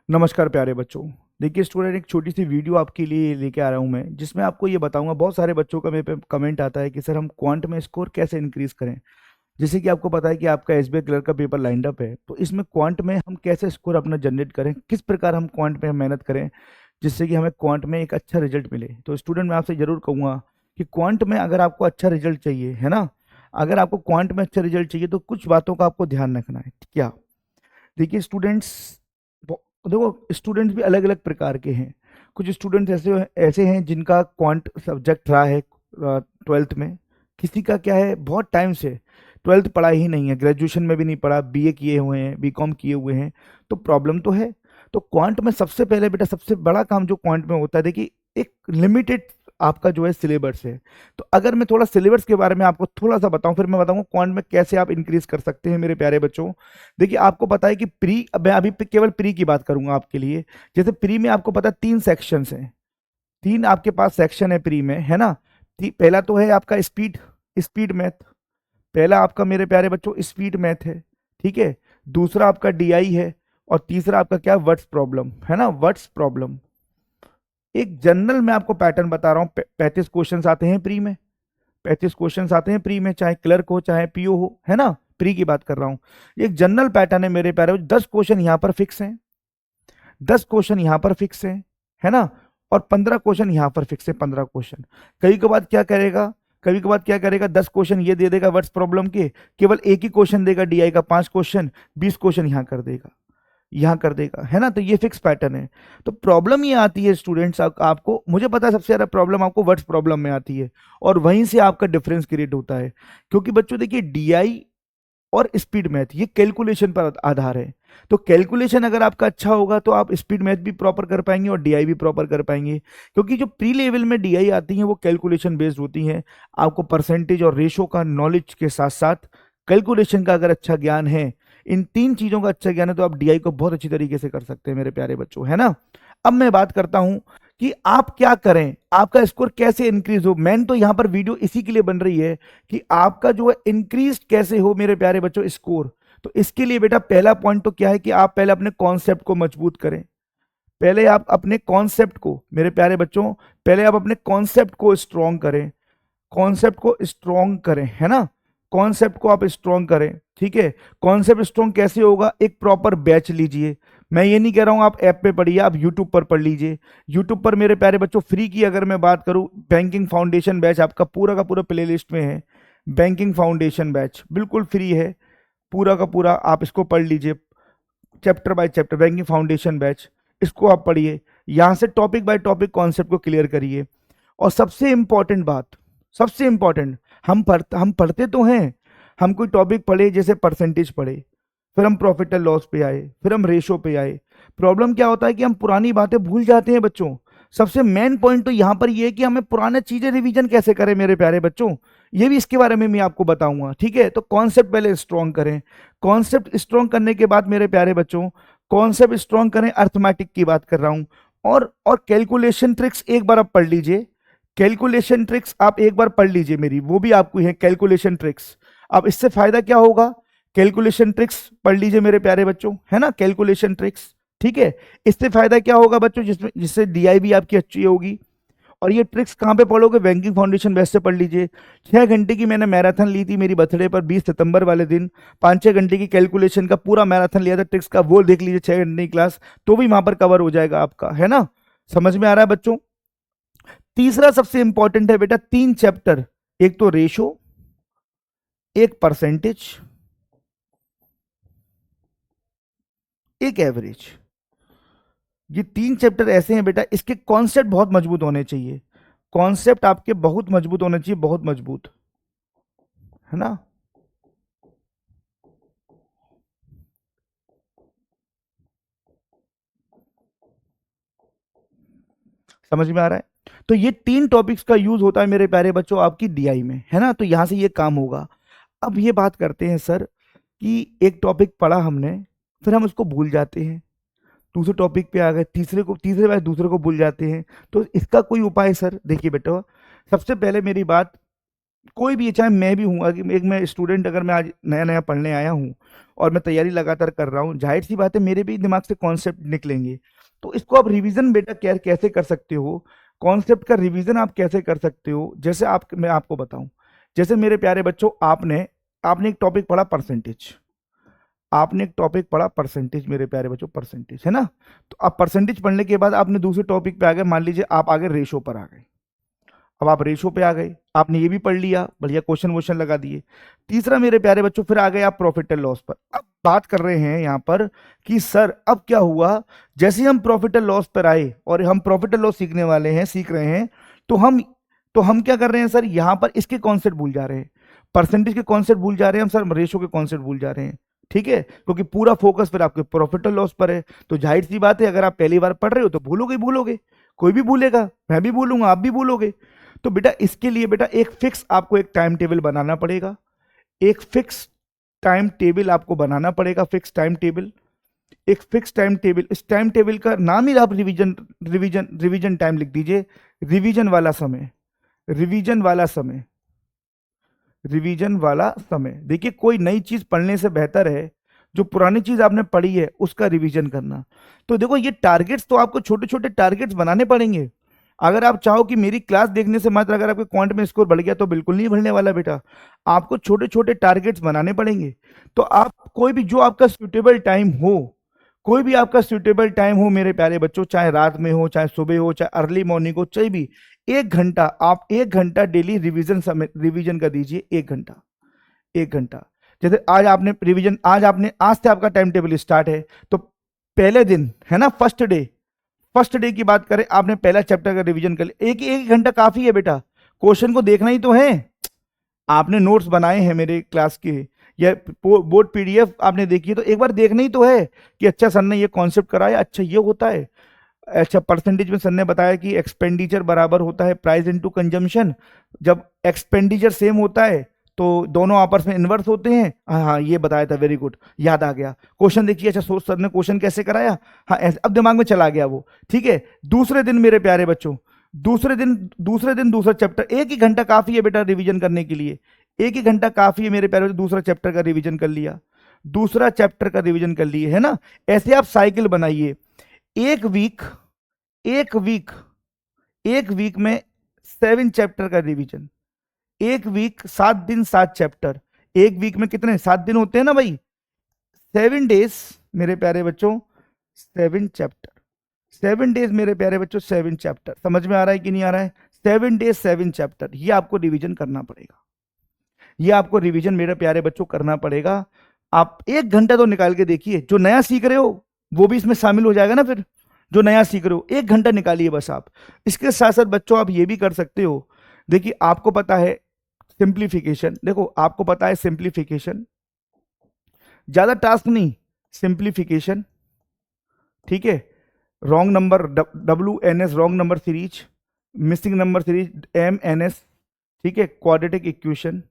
नमस्कार प्यारे बच्चों। देखिए स्टूडेंट, एक छोटी सी वीडियो आपके लिए लेके आ रहा हूँ मैं, जिसमें आपको ये बताऊंगा। बहुत सारे बच्चों का मेरे पे कमेंट आता है कि सर हम क्वांट में स्कोर कैसे इंक्रीज करें। जैसे कि आपको पता है कि आपका एसबीआई क्लर्क का पेपर लाइंड अप है, तो इसमें क्वांट में हम कैसे स्कोर अपना जनरेट करें, किस प्रकार हम क्वांट में मेहनत करें जिससे कि हमें क्वांट में एक अच्छा रिजल्ट मिले। तो स्टूडेंट, मैं आपसे जरूर कहूँगा कि क्वांट में अगर आपको अच्छा रिजल्ट चाहिए, है ना, अगर आपको क्वांट में अच्छा रिजल्ट चाहिए तो कुछ बातों का आपको ध्यान रखना है। क्या? देखिए स्टूडेंट्स, देखो स्टूडेंट्स भी अलग अलग प्रकार के हैं। कुछ स्टूडेंट्स ऐसे ऐसे हैं जिनका क्वांट सब्जेक्ट रहा है ट्वेल्थ में। किसी का क्या है, बहुत टाइम से ट्वेल्थ पढ़ा ही नहीं है, ग्रेजुएशन में भी नहीं पढ़ा, बीए किए हुए हैं, बीकॉम किए हुए हैं, तो प्रॉब्लम तो है। तो क्वांट में सबसे पहले बेटा, सबसे बड़ा काम जो क्वांट में होता है, देखिए एक लिमिटेड आपका जो है सिलेबस है। तो अगर मैं थोड़ा सिलेबस के बारे में आपको थोड़ा सा बताऊं, फिर मैं बताऊंगा क्वांट में कैसे आप इंक्रीज कर सकते हैं मेरे प्यारे बच्चों। देखिए आपको पता है कि प्री, अब मैं अभी केवल प्री की बात करूंगा आपके लिए। जैसे प्री में आपको पता है 3 सेक्शंस हैं, 3 आपके पास सेक्शन है प्री में, है ना। पहला तो है आपका स्पीड, स्पीड मैथ। पहला आपका मेरे प्यारे बच्चों स्पीड मैथ है, ठीक है। दूसरा आपका डीआई है, और तीसरा आपका क्या, वर्ड्स प्रॉब्लम, है ना, वर्ड्स प्रॉब्लम। एक जनरल मैं आपको पैटर्न बता रहा हूँ, 35 क्वेश्चन आते हैं प्री में। 35 क्वेश्चन आते हैं प्री में, चाहे क्लर्क हो चाहे पीओ हो, है ना। प्री की बात कर रहा हूं। एक जनरल पैटर्न है मेरे प्यारे, 10 क्वेश्चन यहां पर फिक्स हैं, 10 क्वेश्चन यहां पर फिक्स है ना। और 15 क्वेश्चन यहां पर फिक्स है, 15 क्वेश्चन। कभी के बाद क्या करेगा, कभी के बाद क्या करेगा, 10 क्वेश्चन ये दे देगा वर्ड्स प्रॉब्लम के, केवल एक ही क्वेश्चन देगा डीआई का, 5 क्वेश्चन, 20 क्वेश्चन यहां कर देगा, यहाँ कर देगा, है ना। तो ये फिक्स पैटर्न है। तो प्रॉब्लम ये आती है स्टूडेंट्स, आपको मुझे पता है सबसे ज्यादा प्रॉब्लम आपको वर्ड्स प्रॉब्लम में आती है, और वहीं से आपका डिफरेंस क्रिएट होता है। क्योंकि बच्चों देखिए, डीआई और स्पीड मैथ ये कैलकुलेशन पर आधार है। तो कैलकुलेशन अगर आपका अच्छा होगा तो आप स्पीड मैथ भी प्रॉपर कर पाएंगे और डीआई भी प्रॉपर कर पाएंगे। क्योंकि जो प्री लेवल में डीआई आती हैं वो कैलकुलेशन बेस्ड होती हैं। आपको परसेंटेज और रेशो का नॉलेज के साथ साथ कैलकुलेशन का अगर अच्छा ज्ञान है, इन 3 चीजों का अच्छा ज्ञान है, तो आप डीआई को बहुत अच्छी तरीके से कर सकते हैं मेरे प्यारे बच्चों, है ना। अब मैं बात करता हूं कि आप क्या करें, आपका स्कोर कैसे इंक्रीज हो। मैन तो यहां पर वीडियो इसी के लिए बन रही है कि आपका जो है इंक्रीज कैसे हो मेरे प्यारे बच्चों स्कोर। तो इसके लिए बेटा पहला पॉइंट तो क्या है कि आप पहले अपने कॉन्सेप्ट को मजबूत करें। पहले आप अपने कॉन्सेप्ट को मेरे प्यारे बच्चों, पहले आप अपने कॉन्सेप्ट को स्ट्रॉन्ग करें, कॉन्सेप्ट को स्ट्रॉन्ग करें, है ना। कॉन्सेप्ट को आप स्ट्रॉन्ग करें, ठीक है। कॉन्सेप्ट स्ट्रॉन्ग कैसे होगा, एक प्रॉपर बैच लीजिए। मैं ये नहीं कह रहा हूं आप ऐप पे पढ़िए, आप यूट्यूब पर पढ़ लीजिए। यूट्यूब पर मेरे प्यारे बच्चों फ्री की अगर मैं बात करूं, बैंकिंग फाउंडेशन बैच आपका पूरा का पूरा प्ले लिस्ट में है। बैंकिंग फाउंडेशन बैच बिल्कुल फ्री है, पूरा का पूरा आप इसको पढ़ लीजिए, chapter by chapter banking foundation batch, इसको आप पढ़िए। यहां से टॉपिक बाय टॉपिक कॉन्सेप्ट को क्लियर करिए। और सबसे इंपॉर्टेंट बात, सबसे इंपॉर्टेंट, हम पढ़ते तो हैं, हम कोई टॉपिक पढ़े जैसे परसेंटेज पढ़े, फिर हम प्रॉफिट एंड लॉस पे आए, फिर हम रेशो पे आए। प्रॉब्लम क्या होता है कि हम पुरानी बातें भूल जाते हैं बच्चों। सबसे मेन पॉइंट तो यहां पर ये है कि हमें पुराने चीजें रिवीजन कैसे करें मेरे प्यारे बच्चों, ये भी इसके बारे में मैं आपको बताऊंगा, ठीक है। तो कॉन्सेप्ट पहले स्ट्रॉन्ग करें। कॉन्सेप्ट स्ट्रॉन्ग करने के बाद मेरे प्यारे बच्चों, कॉन्सेप्ट स्ट्रॉन्ग करें, अर्थमेटिक की बात कर रहा हूं। और कैलकुलेशन ट्रिक्स एक बार आप पढ़ लीजिए, कैलकुलेशन ट्रिक्स आप एक बार पढ़ लीजिए मेरी, वो भी आपको है कैलकुलेशन ट्रिक्स। अब इससे फायदा क्या होगा, कैलकुलेशन ट्रिक्स पढ़ लीजिए मेरे प्यारे बच्चों, है ना, कैलकुलेशन ट्रिक्स, ठीक है। इससे फायदा क्या होगा बच्चों, जिसमें जिससे डीआई भी आपकी अच्छी होगी। और ये ट्रिक्स कहाँ पे पढ़ोगे, बैंकिंग फाउंडेशन बेस्ट से पढ़ लीजिए। 6 घंटे की मैंने मैराथन ली थी मेरी बर्थडे पर 20 सितंबर वाले दिन, 5-6 घंटे की कैलकुलेशन का पूरा मैराथन लिया था ट्रिक्स का, वो देख लीजिए 6 घंटे की क्लास, तो भी वहां पर कवर हो जाएगा आपका, है ना। समझ में आ रहा है बच्चों। तीसरा सबसे इंपॉर्टेंट है बेटा 3 चैप्टर, एक तो रेशो, एक परसेंटेज, एक एवरेज। ये 3 चैप्टर ऐसे हैं बेटा, इसके कॉन्सेप्ट बहुत मजबूत होने चाहिए। कॉन्सेप्ट आपके बहुत मजबूत होने चाहिए, बहुत मजबूत, है ना। समझ में आ रहा है। तो ये 3 टॉपिक्स का यूज होता है मेरे प्यारे बच्चों आपकी डीआई में, है ना। तो यहां से ये काम होगा। अब ये बात करते हैं सर कि एक टॉपिक पढ़ा हमने, फिर हम उसको भूल जाते हैं, दूसरे टॉपिक पे आ गए, तीसरे बार दूसरे को भूल जाते हैं। तो इसका कोई उपाय सर, देखिए बेटा, सबसे पहले मेरी बात, कोई भी, चाहे मैं भी हूँ, एक मैं स्टूडेंट, अगर मैं आज नया नया पढ़ने आया हूँ और मैं तैयारी लगातार कर रहा हूँ, जाहिर सी बात है मेरे भी दिमाग से कॉन्सेप्ट निकलेंगे। तो इसको आप रिवीजन बेटा कैसे कर सकते हो, कॉन्सेप्ट का रिवीजन आप कैसे कर सकते हो, जैसे आप, मैं आपको बताऊं, जैसे मेरे प्यारे बच्चों, आपने आपने एक टॉपिक पढ़ा परसेंटेज, आपने एक टॉपिक पढ़ा परसेंटेज मेरे प्यारे बच्चों, परसेंटेज है ना। तो अब परसेंटेज पढ़ने के बाद आपने दूसरे टॉपिक पे आ गए, मान लीजिए आप आगे रेशो पर आ गए। अब आप रेशो पे आ गए, आपने ये भी पढ़ लिया, बढ़िया क्वेश्चन वोश्चन लगा दिए। तीसरा मेरे प्यारे बच्चों, फिर आ गए आप प्रॉफिट एंड लॉस पर। अब बात कर रहे हैं यहाँ पर कि सर अब क्या हुआ, जैसे ही हम प्रॉफिट एंड लॉस पर आए और हम प्रॉफिट एंड लॉस सीखने वाले हैं, सीख रहे हैं, तो हम क्या कर रहे हैं सर, यहाँ पर इसके कॉन्सेप्ट भूल जा रहे हैं, परसेंटेज के कॉन्सेप्ट भूल जा रहे हैं हम सर, रेशो के कॉन्सेप्ट भूल जा रहे हैं। ठीक है, क्योंकि पूरा फोकस फिर आपके प्रॉफिट और लॉस पर है। तो जाहिर सी बात है, अगर आप पहली बार पढ़ रहे हो तो भूलोगे ही भूलोगे, कोई भी भूलेगा, मैं भी भूलूंगा, आप भी भूलोगे। तो बेटा इसके लिए बेटा एक फिक्स आपको एक टाइम टेबल बनाना पड़ेगा, एक फिक्स टाइम टेबल आपको बनाना पड़ेगा, फिक्स टाइम टेबल, एक फिक्स टाइम टेबल। इस टाइम टेबल का नाम ही आप रिवीजन रिवीजन रिवीजन टाइम लिख दीजिए, रिवीजन वाला समय, रिवीजन वाला समय, रिवीजन वाला समय। देखिए कोई नई चीज पढ़ने से बेहतर है जो पुरानी चीज आपने पढ़ी है उसका रिवीजन करना। तो देखो ये टारगेट्स तो आपको छोटे छोटे टारगेट्स बनाने पड़ेंगे। अगर आप चाहो कि मेरी क्लास देखने से मात्र अगर आपके क्वांट में स्कोर बढ़ गया, तो बिल्कुल नहीं बढ़ने वाला बेटा, आपको छोटे छोटे टारगेट्स बनाने पड़ेंगे। तो आप कोई भी जो आपका सुटेबल टाइम हो, कोई भी आपका सुटेबल टाइम हो मेरे प्यारे बच्चों, चाहे रात में हो, चाहे सुबह हो, चाहे अर्ली मॉर्निंग हो, चाहे भी, 1 घंटा आप 1 घंटा डेली रिवीजन समय रिवीजन का दीजिए, 1 घंटा, 1 घंटा। जैसे आज आपने रिवीजन, आज से आपका टाइम टेबल स्टार्ट है, तो पहले दिन है ना, फर्स्ट डे की बात करें, आपने पहला चैप्टर का रिवीजन कर लिया, एक एक घंटा काफी है बेटा, क्वेश्चन को देखना ही तो है। आपने नोट्स बनाए हैं मेरे क्लास के, या बोर्ड पीडीएफ आपने देखी है, तो एक बार देखना ही तो है कि अच्छा सर ने ये कॉन्सेप्ट कराया, अच्छा ये होता है। अच्छा परसेंटेज में सर ने बताया कि एक्सपेंडिचर बराबर होता है प्राइस इनटू कंजम्पशन, जब एक्सपेंडिचर सेम होता है तो दोनों आपस में इन्वर्स होते हैं। हाँ हाँ ये बताया था, वेरी गुड, याद आ गया। क्वेश्चन देखिए, अच्छा सोच सर ने क्वेश्चन कैसे कराया, हाँ ऐसे अब दिमाग में चला गया वो। ठीक है, दूसरे दिन मेरे प्यारे बच्चों, दूसरे दिन दूसरा चैप्टर, 1 ही घंटा काफी है बेटा रिवीजन करने के लिए, 1 ही घंटा काफी है मेरे प्यारे बच्चों, दूसरा चैप्टर का रिवीजन कर लिया, दूसरा चैप्टर का रिवीजन कर लिए, है ना। ऐसे आप साइकिल बनाइए, एक वीक एक वीक एक वीक में 7 चैप्टर का रिवीजन, एक वीक 7 दिन 7 चैप्टर, एक वीक में कितने 7 दिन होते हैं ना भाई, 7 डेज मेरे प्यारे बच्चों, 7 चैप्टर, 7 डेज मेरे प्यारे बच्चों, 7 चैप्टर। समझ में आ रहा है कि नहीं आ रहा है, 7 डेज 7 चैप्टर, ये आपको रिवीजन करना पड़ेगा, ये आपको रिवीजन मेरे प्यारे बच्चों करना पड़ेगा। आप 1 घंटा तो निकाल के देखिए, जो नया सीख रहे हो वो भी इसमें शामिल हो जाएगा ना, फिर जो नया सीख रहे हो 1 घंटा निकालिए बस आप। इसके साथ साथ बच्चों आप ये भी कर सकते हो, देखिए आपको पता है सिंप्लीफिकेशन, देखो आपको पता है सिंप्लीफिकेशन, ज्यादा टास्क नहीं, सिंप्लीफिकेशन। ठीक है, wrong number, WNS wrong number series, missing number series MNS, ठीक है, क्वाड्रेटिक इक्वेशन,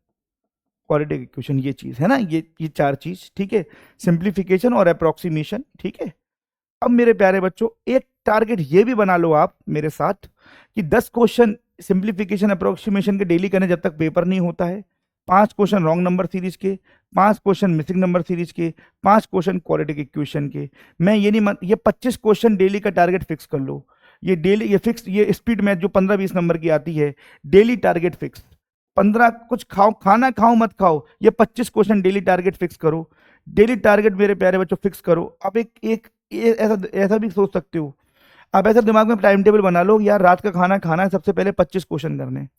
क्वाड्रेटिक इक्वेशन ये चीज है ना, ये 4 चीज। ठीक है, सिंप्लीफिकेशन और अप्रोक्सीमेशन। ठीक है, अब मेरे प्यारे बच्चों एक टारगेट ये भी बना लो आप मेरे साथ कि 10 क्वेश्चन सिंप्लीफिकेशन अप्रोक्सीमेशन के डेली करने जब तक पेपर नहीं होता है, 5 क्वेश्चन रॉन्ग नंबर सीरीज के, 5 क्वेश्चन मिसिंग नंबर सीरीज के, 5 क्वेश्चन क्वाड्रेटिक इक्वेशन के। मैं ये नहीं ये 25 क्वेश्चन डेली का टारगेट फिक्स कर लो, ये डेली, ये फिक्स, ये स्पीड मैथ जो 15-20 नंबर की आती है, डेली टारगेट फिक्स, 15 कुछ खाओ, खाना खाओ मत खाओ, ये 25 क्वेश्चन डेली टारगेट फिक्स करो, डेली टारगेट मेरे प्यारे बच्चों फिक्स करो। अब एक एक ऐसा ऐसा भी सोच सकते हो, आप ऐसा दिमाग में टाइम टेबल बना लो, यार रात का खाना खाना है, सबसे पहले 25 क्वेश्चन करने हैं।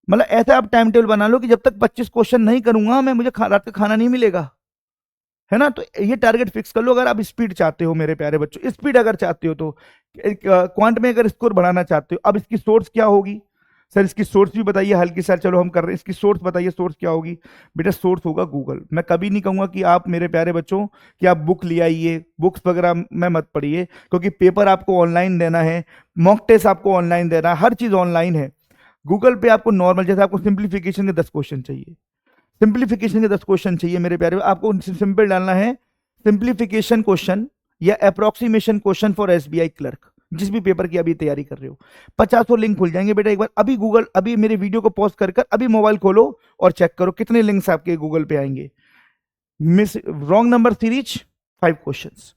मतलब ऐसा आप टाइम टेबल बना लो कि जब तक 25 क्वेश्चन नहीं करूंगा मैं, मुझे रात का खाना नहीं मिलेगा, है ना। तो ये टारगेट फिक्स कर लो। अगर आप स्पीड चाहते हो मेरे प्यारे बच्चों, स्पीड अगर चाहते हो तो क्वांट में अगर स्कोर बढ़ाना चाहते हो, अब इसकी सोर्स क्या होगी सर, इसकी सोर्स भी बताइए, हल्की सर चलो हम कर रहे हैं, इसकी सोर्स बताइए, सोर्स क्या होगी बेटा, सोर्स होगा गूगल। मैं कभी नहीं कहूंगा कि आप मेरे प्यारे बच्चों कि आप बुक ले आइए, बुक्स वगैरह में मत पढ़िए, क्योंकि पेपर आपको ऑनलाइन देना है, मॉक टेस्ट आपको ऑनलाइन देना है, हर चीज ऑनलाइन है। गूगल पे आपको नॉर्मल, जैसे आपको सिंप्लीफिकेशन के 10 क्वेश्चन चाहिए, सिंप्लीफिकेशन के 10 क्वेश्चन चाहिए मेरे प्यारे, आपको सिंपल डालना है सिंप्लीफिकेशन क्वेश्चन या approximation question for SBI clerk, जिस भी पेपर की अभी तैयारी कर रहे हो। 50 लिंक खुल जाएंगे बेटा। एक बार अभी गूगल, अभी मेरे वीडियो को पॉज कर अभी मोबाइल खोलो और चेक करो कितने लिंक्स आपके गूगल पे आएंगे। Miss wrong number series 5 questions,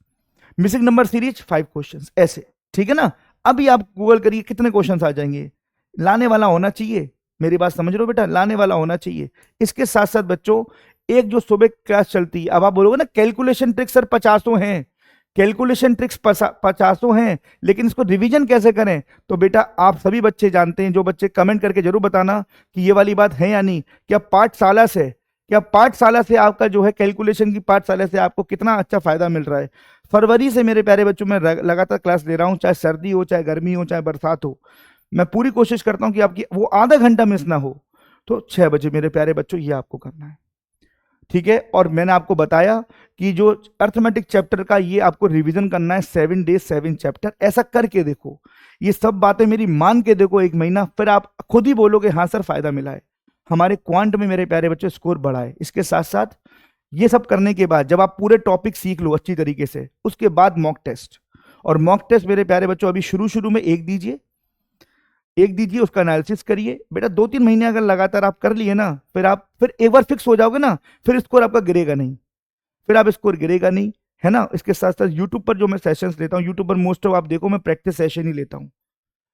missing number series 5 questions, ऐसे, ठीक है ना। अभी आप गूगल करिए कितने क्वेश्चंस आ जाएंगे। लाने वाला होना चाहिए, मेरी बात समझ रहे हो बेटा, लाने वाला होना चाहिए। इसके साथ साथ बच्चों, एक जो सुबह क्लास चलती है, अब आप बोलोगे ना कैलकुलेशन ट्रिक्स सर 50 हैं, कैलकुलेशन ट्रिक्स 50 हैं, लेकिन इसको रिवीजन कैसे करें? तो बेटा आप सभी बच्चे जानते हैं, जो बच्चे कमेंट करके जरूर बताना कि ये वाली बात है या नहीं। क्या पाठशाला से, क्या पाठशाला से आपका जो है कैलकुलेशन की पाठशाला से आपको कितना अच्छा फायदा मिल रहा है? फरवरी से मेरे प्यारे बच्चों में लगातार क्लास ले रहा हूं, चाहे सर्दी हो, चाहे गर्मी हो, चाहे बरसात हो। मैं पूरी कोशिश करता हूं कि आपकी वो आधा घंटा मिस ना हो। तो 6 बजे मेरे प्यारे बच्चों ये आपको करना है, ठीक है। और मैंने आपको बताया कि जो अर्थमेटिक चैप्टर का ये आपको रिवीजन करना है 7 डेज 7 चैप्टर। ऐसा करके देखो, ये सब बातें मेरी मान के देखो 1 महीना, फिर आप खुद ही बोलोगे हाँ सर फायदा मिला है। हमारे क्वांट में मेरे प्यारे बच्चों स्कोर बढ़ा है। इसके साथ साथ ये सब करने के बाद जब आप पूरे टॉपिक सीख लो अच्छी तरीके से, उसके बाद मॉक टेस्ट। और मॉक टेस्ट मेरे प्यारे बच्चों अभी शुरू शुरू में एक दीजिए, एक दीजिए, उसका एनालिसिस करिए बेटा। 2-3 महीने अगर लगातार आप कर लिए ना, फिर एक बार फिक्स हो जाओगे ना, फिर स्कोर आपका गिरेगा नहीं, फिर आप स्कोर गिरेगा नहीं, है ना। इसके साथ साथ यूट्यूब पर जो मैं सेशंस लेता हूँ, यूट्यूब पर मोस्ट ऑफ आप देखो मैं प्रैक्टिस सेशन ही लेता हूँ।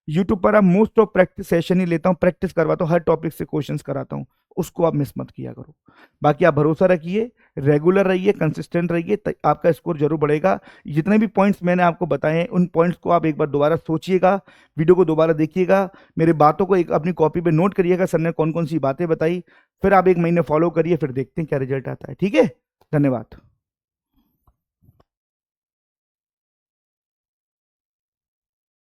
यूट्यूब पर आप मोस्ट ऑफ प्रैक्टिस सेशन ही लेता हूँ, प्रैक्टिस करवाता हूँ, हर टॉपिक से क्वेश्चंस कराता हूँ। उसको आप मिस मत किया करो। बाकी आप भरोसा रखिए, रेगुलर रहिए, कंसिस्टेंट रहिए, आपका स्कोर जरूर बढ़ेगा। जितने भी पॉइंट्स मैंने आपको बताए हैं, उन पॉइंट्स को आप एक बार दोबारा सोचिएगा, वीडियो को दोबारा देखिएगा, मेरे बातों को एक अपनी कॉपी पे नोट करिएगा, सर ने कौन कौन सी बातें बताई। फिर आप 1 महीने फॉलो करिए, फिर देखते हैं क्या रिजल्ट आता है, ठीक है। धन्यवाद।